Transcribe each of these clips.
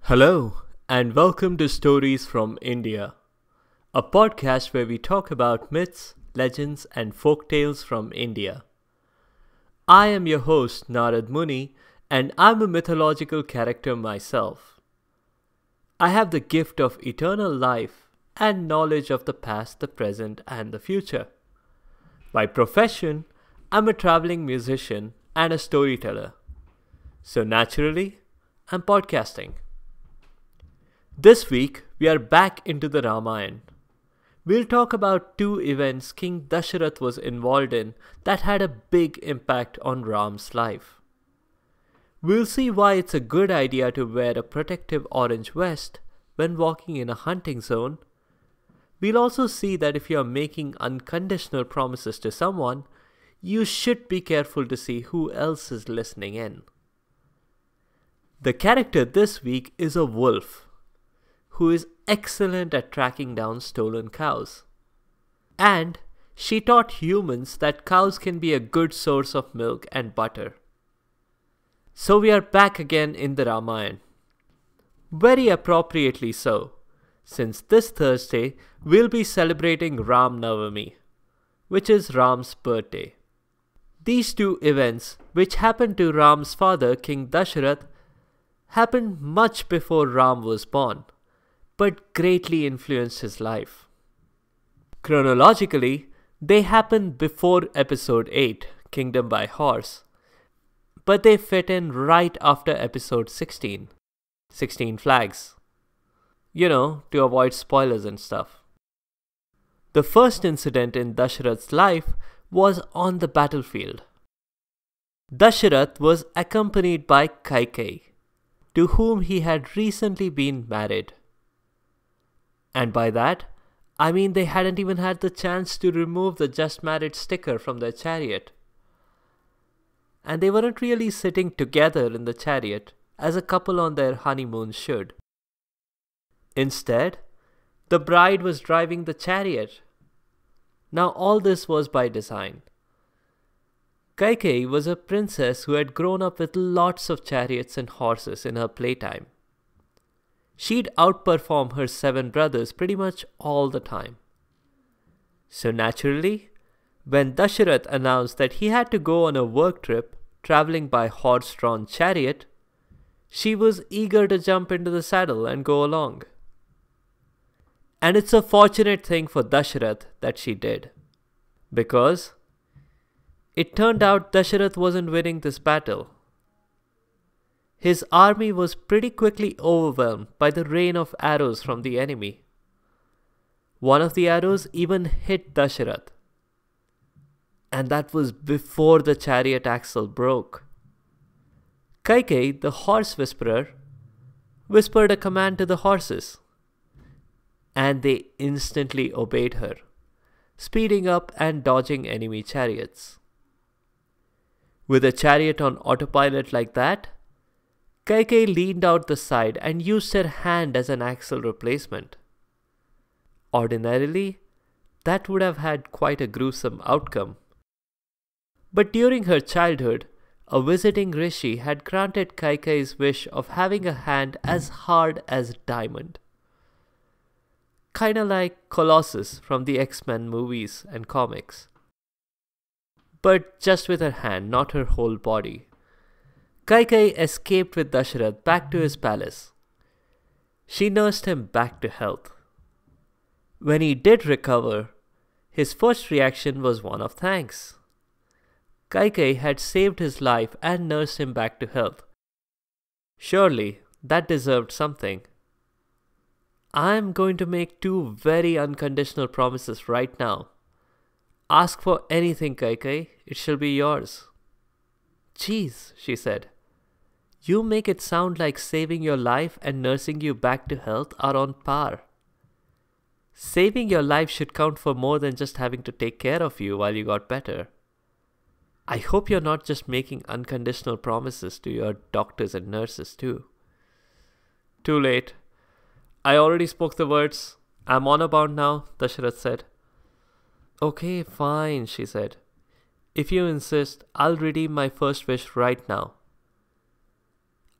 Hello, and welcome to Stories from India, a podcast where we talk about myths, legends, and folk tales from India. I am your host, Narad Muni, and I'm a mythological character myself. I have the gift of eternal life and knowledge of the past, the present, and the future. By profession, I'm a traveling musician and a storyteller. So naturally, I'm podcasting. This week, we are back into the Ramayana. We'll talk about two events King Dasharath was involved in that had a big impact on Ram's life. We'll see why it's a good idea to wear a protective orange vest when walking in a hunting zone. We'll also see that if you are making unconditional promises to someone, you should be careful to see who else is listening in. The character this week is a wolf, who is excellent at tracking down stolen cows. And she taught humans that cows can be a good source of milk and butter. So we are back again in the Ramayana. Very appropriately so, since this Thursday we'll be celebrating Ram Navami, which is Ram's birthday. These two events, which happened to Ram's father, King Dasharath, happened much before Ram was born, but greatly influenced his life. Chronologically, they happened before episode 8, Kingdom by Horse, but they fit in right after episode 16, 16 Flags. To avoid spoilers and stuff. The first incident in Dasharath's life was on the battlefield. Dasharath was accompanied by Kaikeyi, to whom he had recently been married. And by that, I mean they hadn't even had the chance to remove the just married sticker from their chariot. And they weren't really sitting together in the chariot as a couple on their honeymoon should. Instead, the bride was driving the chariot. Now all this was by design. Kaikeyi was a princess who had grown up with lots of chariots and horses in her playtime. She'd outperform her 7 brothers pretty much all the time. So naturally, when Dasharath announced that he had to go on a work trip traveling by horse-drawn chariot, she was eager to jump into the saddle and go along. And it's a fortunate thing for Dasharath that she did, because it turned out Dasharath wasn't winning this battle. His army was pretty quickly overwhelmed by the rain of arrows from the enemy. One of the arrows even hit Dasharath. And that was before the chariot axle broke. Kaikeyi, the horse whisperer, whispered a command to the horses. And they instantly obeyed her, speeding up and dodging enemy chariots. With a chariot on autopilot like that, Kaikeyi leaned out the side and used her hand as an axle replacement. Ordinarily, that would have had quite a gruesome outcome. But during her childhood, a visiting rishi had granted Kaikeyi's wish of having a hand as hard as diamond. Kinda like Colossus from the X-Men movies and comics. But just with her hand, not her whole body. Kaikeyi escaped with Dasharath back to his palace. She nursed him back to health. When he did recover, his first reaction was one of thanks. Kaikeyi had saved his life and nursed him back to health. Surely, that deserved something. I'm going to make 2 very unconditional promises right now. Ask for anything, Kaikeyi, it shall be yours. Geez, she said. You make it sound like saving your life and nursing you back to health are on par. Saving your life should count for more than just having to take care of you while you got better. I hope you're not just making unconditional promises to your doctors and nurses too. Too late. I already spoke the words. I'm honor bound now, Dasharath said. Okay, fine, she said. If you insist, I'll redeem my first wish right now.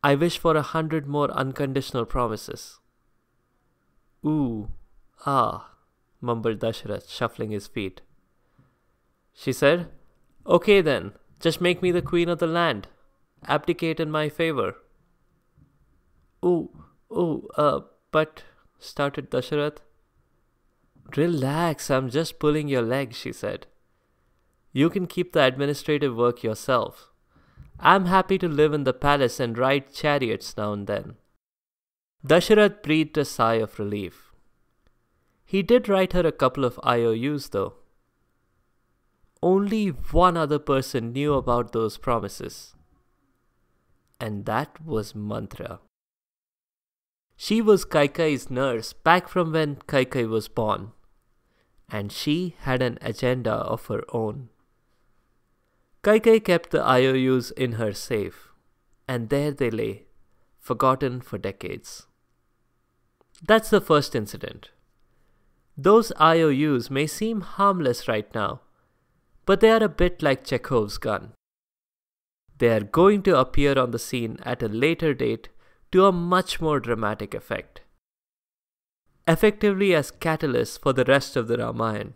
I wish for 100 more unconditional promises. Ooh, ah, mumbled Dasharath, shuffling his feet. She said, Okay then, just make me the queen of the land. Abdicate in my favor. But, started Dasharath. Relax, I'm just pulling your leg, she said. You can keep the administrative work yourself. I'm happy to live in the palace and ride chariots now and then. Dasharath breathed a sigh of relief. He did write her a couple of IOUs though. Only one other person knew about those promises. And that was Mantra. She was Kaikeyi's nurse back from when Kaikeyi was born. And she had an agenda of her own. Kaikeyi kept the IOUs in her safe, and there they lay, forgotten for decades. That's the first incident. Those IOUs may seem harmless right now, but they are a bit like Chekhov's gun. They are going to appear on the scene at a later date to a much more dramatic effect. Effectively as catalysts for the rest of the Ramayana.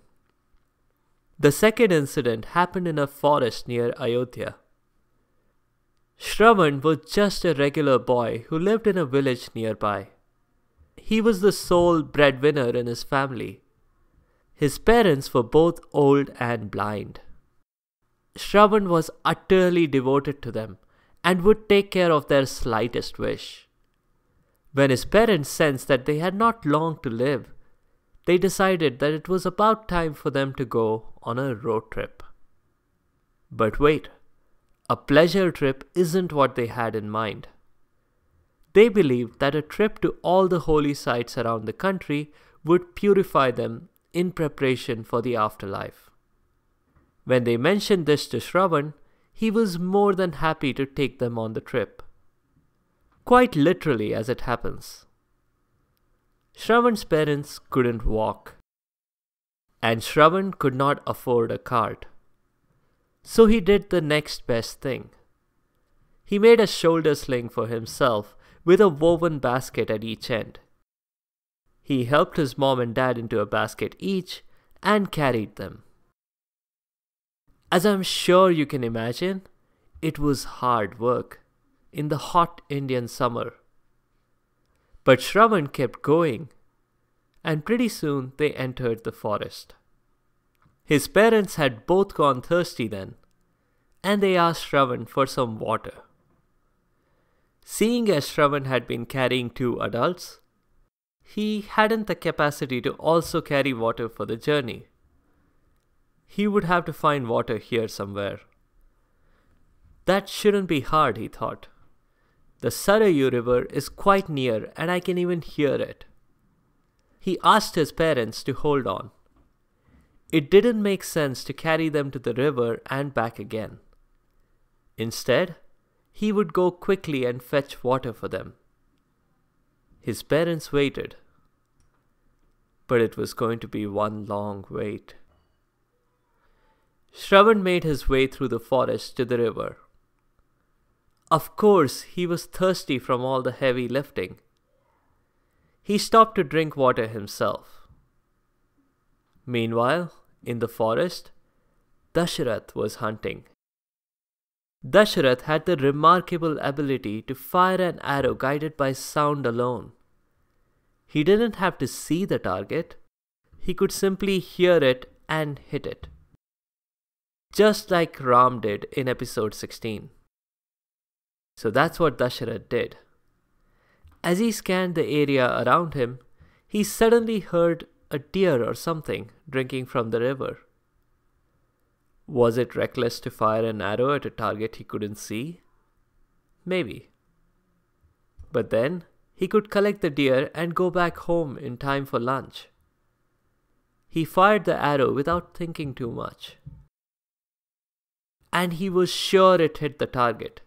The second incident happened in a forest near Ayodhya. Shravan was just a regular boy who lived in a village nearby. He was the sole breadwinner in his family. His parents were both old and blind. Shravan was utterly devoted to them and would take care of their slightest wish. When his parents sensed that they had not long to live, they decided that it was about time for them to go on a road trip. But wait, a pleasure trip isn't what they had in mind. They believed that a trip to all the holy sites around the country would purify them in preparation for the afterlife. When they mentioned this to Shravan, he was more than happy to take them on the trip. Quite literally, as it happens. Shravan's parents couldn't walk, and Shravan could not afford a cart. So he did the next best thing. He made a shoulder sling for himself with a woven basket at each end. He helped his mom and dad into a basket each and carried them. As I'm sure you can imagine, it was hard work in the hot Indian summer. But Shravan kept going, and pretty soon they entered the forest. His parents had both gone thirsty then, and they asked Shravan for some water. Seeing as Shravan had been carrying 2 adults, he hadn't the capacity to also carry water for the journey. He would have to find water here somewhere. That shouldn't be hard, he thought. The Sarayu River is quite near and I can even hear it. He asked his parents to hold on. It didn't make sense to carry them to the river and back again. Instead, he would go quickly and fetch water for them. His parents waited. But it was going to be one long wait. Shravan made his way through the forest to the river. Of course, he was thirsty from all the heavy lifting. He stopped to drink water himself. Meanwhile, in the forest, Dasharath was hunting. Dasharath had the remarkable ability to fire an arrow guided by sound alone. He didn't have to see the target. He could simply hear it and hit it. Just like Ram did in episode 16. So that's what Dasharath did. As he scanned the area around him, he suddenly heard a deer or something drinking from the river. Was it reckless to fire an arrow at a target he couldn't see? Maybe. But then, he could collect the deer and go back home in time for lunch. He fired the arrow without thinking too much. And he was sure it hit the target,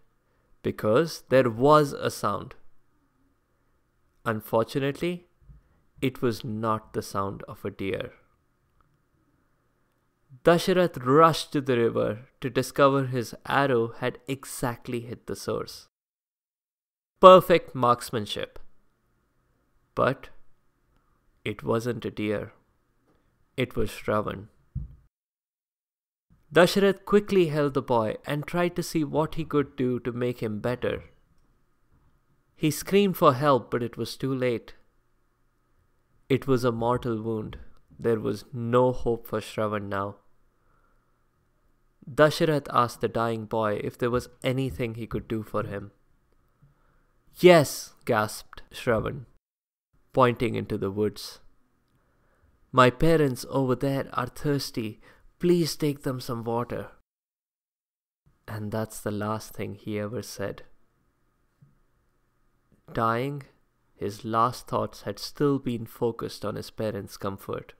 because there was a sound. Unfortunately, it was not the sound of a deer. Dasharath rushed to the river to discover his arrow had exactly hit the source. Perfect marksmanship. But it wasn't a deer. It was Shravan. Dasharath quickly held the boy and tried to see what he could do to make him better. He screamed for help, but it was too late. It was a mortal wound. There was no hope for Shravan now. Dasharath asked the dying boy if there was anything he could do for him. "Yes," gasped Shravan, pointing into the woods. "My parents over there are thirsty. Please take them some water." And that's the last thing he ever said. Dying, his last thoughts had still been focused on his parents' comfort.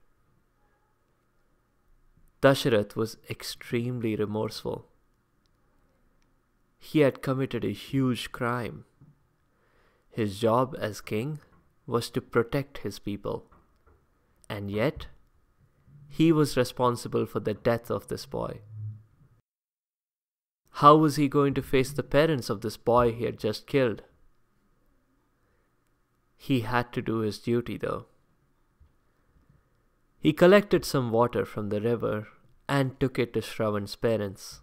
Dasharath was extremely remorseful. He had committed a huge crime. His job as king was to protect his people, and yet he was responsible for the death of this boy. How was he going to face the parents of this boy he had just killed? He had to do his duty, though. He collected some water from the river and took it to Shravan's parents.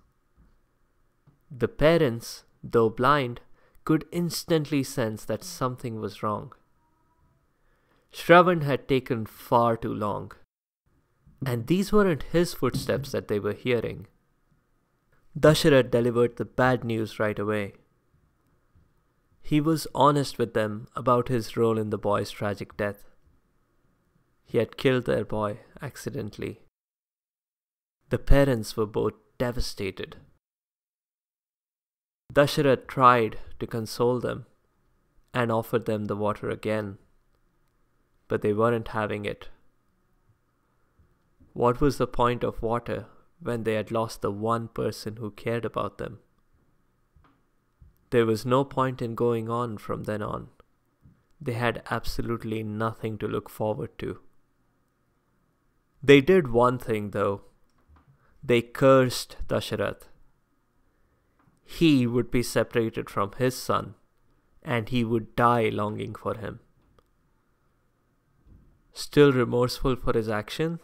The parents, though blind, could instantly sense that something was wrong. Shravan had taken far too long, and these weren't his footsteps that they were hearing. Dasharath delivered the bad news right away. He was honest with them about his role in the boy's tragic death. He had killed their boy accidentally. The parents were both devastated. Dasharath tried to console them and offered them the water again, but they weren't having it. What was the point of water when they had lost the one person who cared about them? There was no point in going on from then on. They had absolutely nothing to look forward to. They did one thing, though. They cursed Dasharath. He would be separated from his son, and he would die longing for him. Still remorseful for his action,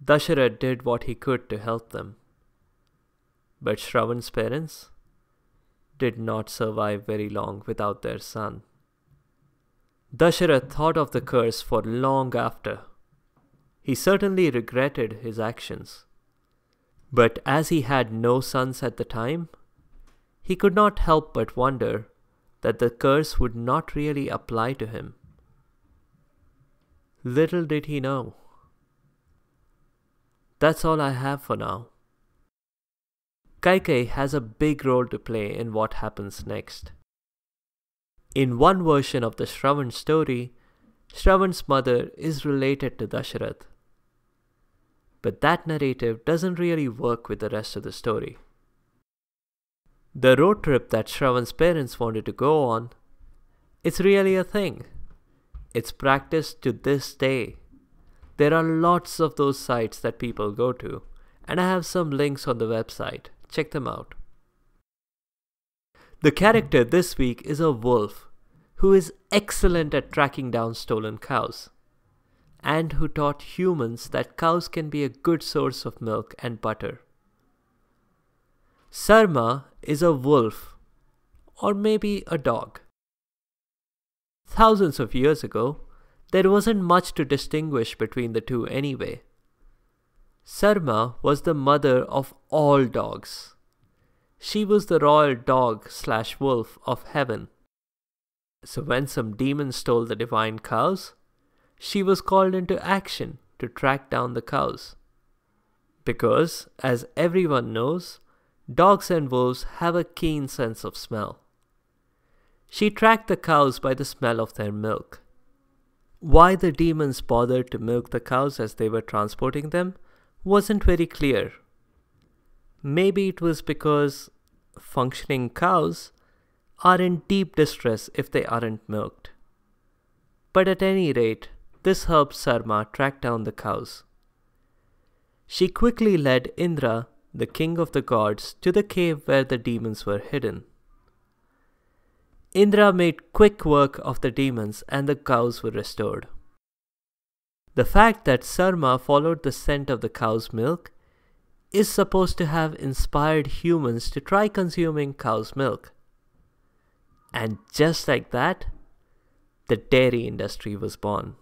Dasharath did what he could to help them. But Shravan's parents did not survive very long without their son. Dasharath thought of the curse for long after. He certainly regretted his actions. But as he had no sons at the time, he could not help but wonder that the curse would not really apply to him. Little did he know. That's all I have for now. Kaikeyi has a big role to play in what happens next. In one version of the Shravan story, Shravan's mother is related to Dasharath. But that narrative doesn't really work with the rest of the story. The road trip that Shravan's parents wanted to go on, it's really a thing. It's practiced to this day. There are lots of those sites that people go to, and I have some links on the website. Check them out. The character this week is a wolf who is excellent at tracking down stolen cows, and who taught humans that cows can be a good source of milk and butter. Sarma is a wolf, or maybe a dog. Thousands of years ago, there wasn't much to distinguish between the two anyway. Sarma was the mother of all dogs. She was the royal dog/wolf of heaven. So when some demons stole the divine cows, she was called into action to track down the cows. Because, as everyone knows, dogs and wolves have a keen sense of smell. She tracked the cows by the smell of their milk. Why the demons bothered to milk the cows as they were transporting them wasn't very clear. Maybe it was because functioning cows are in deep distress if they aren't milked. But at any rate, this helped Sarma track down the cows. She quickly led Indra, the king of the gods, to the cave where the demons were hidden. Indra made quick work of the demons and the cows were restored. The fact that Sarma followed the scent of the cow's milk is supposed to have inspired humans to try consuming cow's milk. And just like that, the dairy industry was born.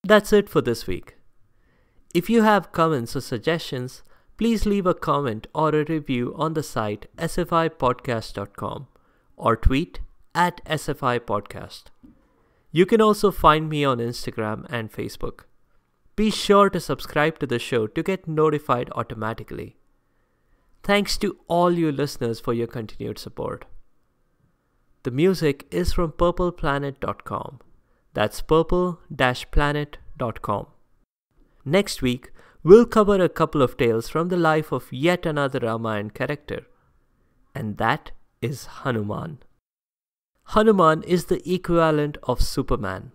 That's it for this week. If you have comments or suggestions, please leave a comment or a review on the site sfipodcast.com or tweet at sfipodcast. You can also find me on Instagram and Facebook. Be sure to subscribe to the show to get notified automatically. Thanks to all you listeners for your continued support. The music is from purpleplanet.com. That's purple-planet.com. Next week, we'll cover a couple of tales from the life of yet another Ramayana character. And that is Hanuman. Hanuman is the equivalent of Superman.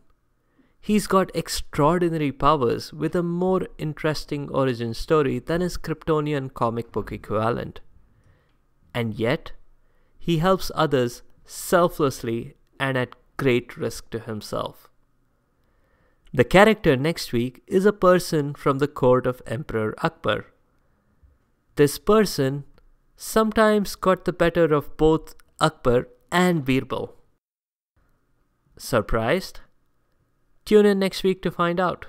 He's got extraordinary powers with a more interesting origin story than his Kryptonian comic book equivalent. And yet, he helps others selflessly and at great risk to himself. The character next week is a person from the court of Emperor Akbar. This person sometimes got the better of both Akbar and Birbal. Surprised? Tune in next week to find out.